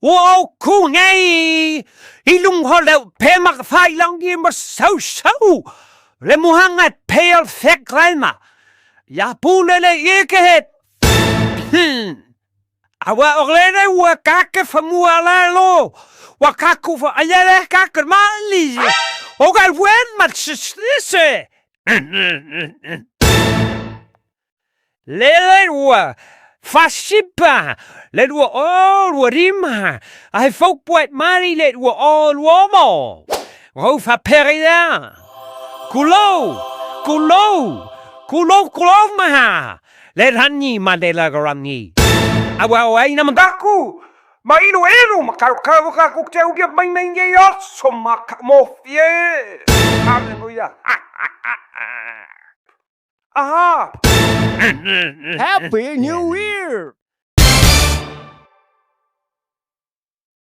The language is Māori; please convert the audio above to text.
Wow, cool ngay. Ilung holo pemak failangi ma sausau. Le muhangat pale fek ralma. Ya pulele ikehet. Awa orlene wakake famuala lo. Wakaku fa ayale kakar mali. Ogal wen matschlisse. Lele wa fashipa. Let wa all warima. I folk poet mari let wa all womo. Rofa perida. Kulo maha. Let hani madela garani. Awa ay naman daku. Mailu makakaku teu dia bang nge yot somak mofie. Hallelujah. Aha. Happy New Year!